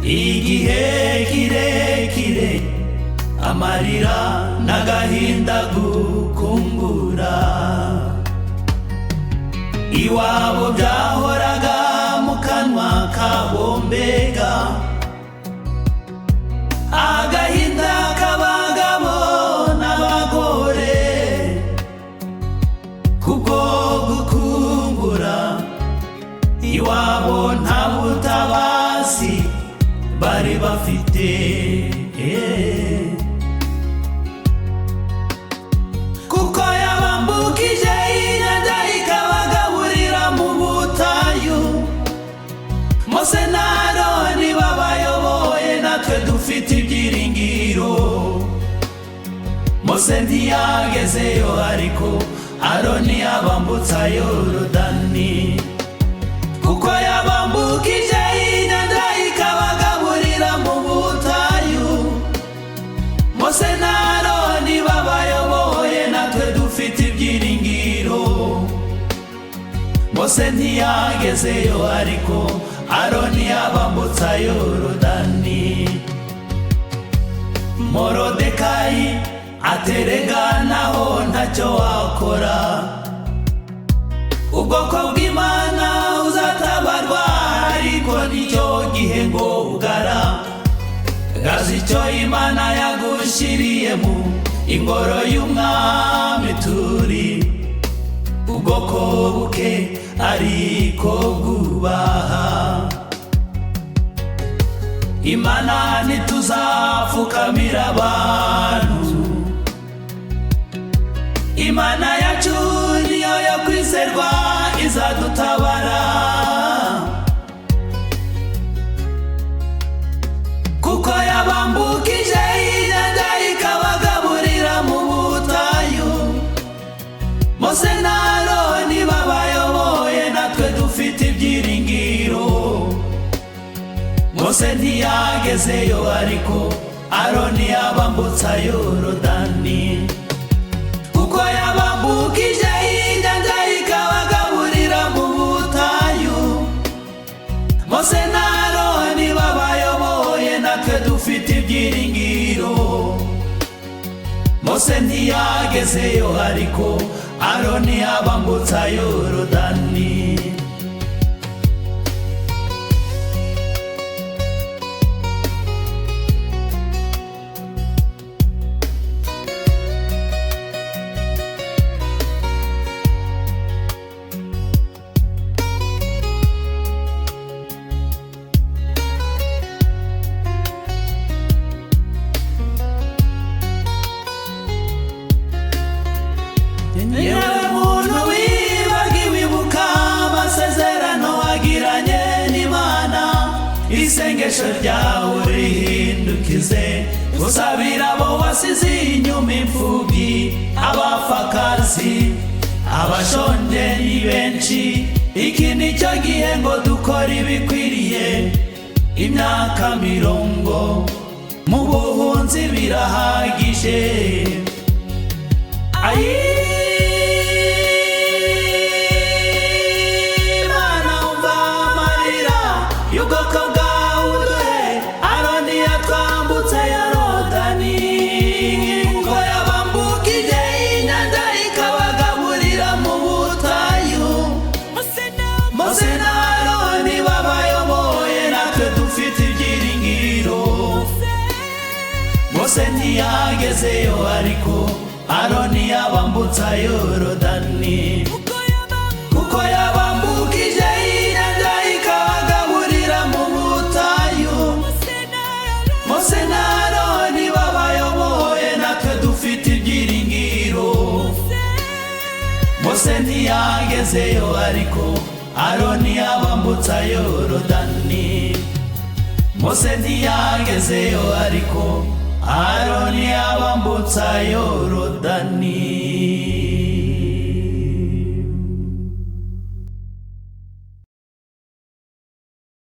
igihe kirekire amarira n'agahinda gukumbura. Iwabo byahoraga mu kanwa kabo mbega agahinda k'abagabo n'abagore kubwo gukumbura. Iwabo nta butabazi bari bafite, kuko yabambukije inyanja ikabagaburira mu butayu. Mose na Aroni babayoboye, natwe dufite ibyiringiro. Mose ntiyagezeyo ariko Aroni yabambutsa Yorodani, kuko yabambukije inyanja ikabagaburira mu butayu. Mose na Aroni babayoboye, natwe dufite ibyiringiro. Mose ntiyagezeyo ariko Aroni yabambutsa Yorodani. Morodekayi atereganaho ntacyo wakora, ubwoko bw'Imana uzatabarwa, ariko nicyo gihe ngo ugara. Gazi icyo Imana yagushyiriyemo, ingoro y'umwami turi, ubwoko buke ariko bwubaha. Imana ntituzapfukamira abantu, Imana yacu niyo yo kwizerwa, izadutabara. Kuko yabambukije inyanja ikabagaburira mu butayu. Mose na Aroni babayoboye, natwe dufite ibyiringiro. Mose ntiyagezeyo ariko Aroni yabambutsa Yorodani, kuko yabambukije inyanja ikabagaburira mu butayu. Mose na Aroni babayoboye, natwe dufite ibyiringiro. Mose ntiyagezeyo ariko Aroni yabambutsa Yorodani. Yewe muntu wibagiwe ibuka amasezerano wagiranye n'Imana, isengesho ryawe rihindukize gusabira abo wasize inyuma, imfubyi, abapfakazi, abashonje ni benshi. Iki nicyo gihe ngo dukore ibikwiriye. Imyaka 10 mu buhunzi birahagije. Imana umva amarira y'ubwoko bwawe, uduhe Aroni yatwambutse Yorodani, kuko yabambukije inyanja ikabagaburira mu butayu. Mose na Aroni babayoboye, natwe dufite ibyiringiro. Mose ntiyagezeyo ariko Aroni yabambutsa Yorodani, kuko yabambukije inyanja ikabagaburira mu butayu. Mose na Aroni babayoboye, natwe dufite ibyiringiro. Mose ntiyagezeyo ariko Aroni yabambutsa Yorodani. Mose ntiyagezeyo ariko Aroni yabambutsa Yorodani.